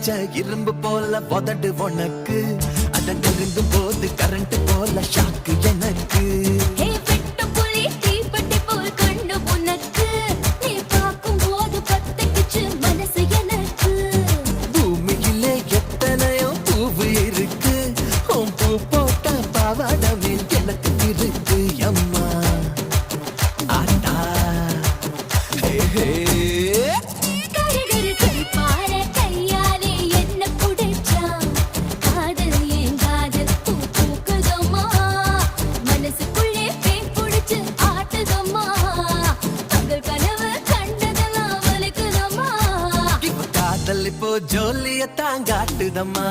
வச்ச இரும்பு போல உதடு உனக்கு அத நெருங்கும் போது கரண்ட் போல ஷாக்கு எனக்கு பூமியிலே எத்தனையோ பூவு இருக்கு உன் பூ போட்ட பாவாடவே எனக்கு இருக்கு அம்மா ஆட்டா ஹே ஹே இப்போ ஜோலிய தாங்காட்டுதம்மா